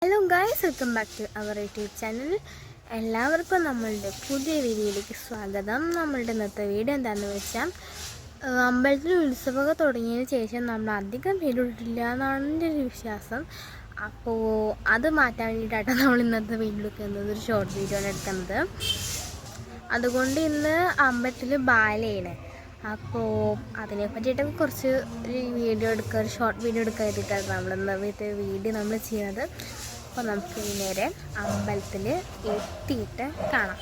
Hello guys, welcome back to our YouTube channel. എല്ലാവർക്കും നമ്മളുടെ പുതിയ വീഡിയോയിലേക്ക് സ്വാഗതം. നമ്മളുടെ ഇന്നത്തെ വീഡിയോ എന്താണെന്ന് വെച്ചാൽ, അമ്പലത്തിൽ ഉത്സവമൊക്കെ തുടങ്ങിയതിന് ശേഷം നമ്മൾ അധികം വീഡിയോ ഇട്ടില്ല എന്നാണ് എൻ്റെ ഒരു വിശ്വാസം. അപ്പോൾ അത് മാറ്റാൻ വേണ്ടിയിട്ടാണ് നമ്മൾ ഇന്നത്തെ വീഡിയോ എടുക്കുന്നത്, ഒരു ഷോർട്ട് വീഡിയോ ആണ് എടുക്കുന്നത്. അതുകൊണ്ട് ഇന്ന് അമ്പലത്തിൽ ബാലയാണ്. അപ്പോൾ അതിനെ പറ്റിയിട്ട് കുറച്ച് ഒരു വീഡിയോ എടുക്കുക, ഒരു ഷോർട്ട് വീഡിയോ എടുക്കാൻ വേണ്ടിയിട്ടാണ് നമ്മളിന്നത്തെ വീഡിയോ നമ്മൾ ചെയ്യുന്നത്. അപ്പോൾ നമുക്ക് നേരെ അമ്പലത്തിൽ എത്തിയിട്ട് കാണാം.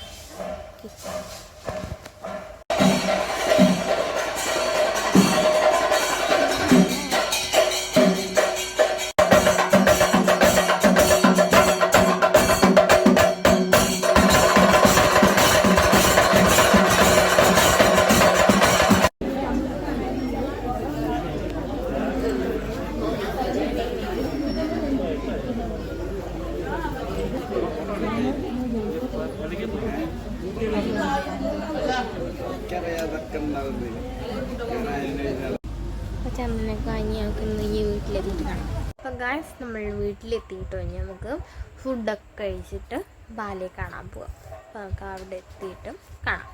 ചന്ദനൊക്കെ കഴിഞ്ഞ് നമുക്ക് ഇന്ന് ഈ വീട്ടിലെത്തിയിട്ട് കാണാം. അപ്പം ഗായ്സ്, നമ്മൾ വീട്ടിലെത്തിയിട്ട് കഴിഞ്ഞ് നമുക്ക് ഫുഡൊക്കെ കഴിച്ചിട്ട് ബാലയെ കാണാൻ പോവാം. അപ്പം നമുക്ക് അവിടെ എത്തിയിട്ട് കാണാം.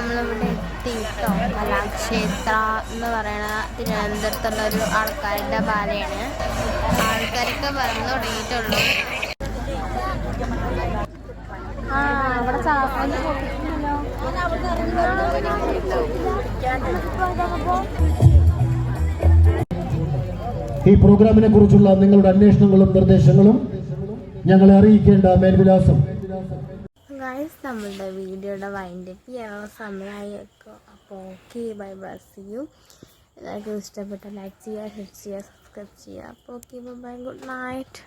നമ്മളിവിടെ എത്തിയിട്ടോ. കലാക്ഷേത്ര എന്ന് പറയുന്ന തിരുവനന്തപുരത്തുള്ള ഒരു ആൾക്കാരുടെ ബാലയാണ്. ആൾക്കാരൊക്കെ വന്നു തുടങ്ങിയിട്ടുള്ളൂ. അവിടെ ഈ പ്രോഗ്രാമിനെ കുറിച്ചുള്ള നിങ്ങളുടെ അന്വേഷണങ്ങളും നിർദ്ദേശങ്ങളും ഞങ്ങളെ അറിയിക്കേണ്ട മേൽവിലാസം. ഗൈസ്, നമ്മളുടെ വീഡിയോയുടെ വൈൻഡപ്പ് ചെയ്യാനുള്ള സമയമായേക്കോ. അപ്പോൾ okay, bye bye, see you. എല്ലാവർക്കും ഇഷ്ടപ്പെട്ട ലൈക്ക് ചെയ്യുക, ഷെയർ ചെയ്യുക, സബ്സ്ക്രൈബ് ചെയ്യുക. അപ്പോൾ ഓക്കെ, ബൈ, ഗുഡ് നൈറ്റ്.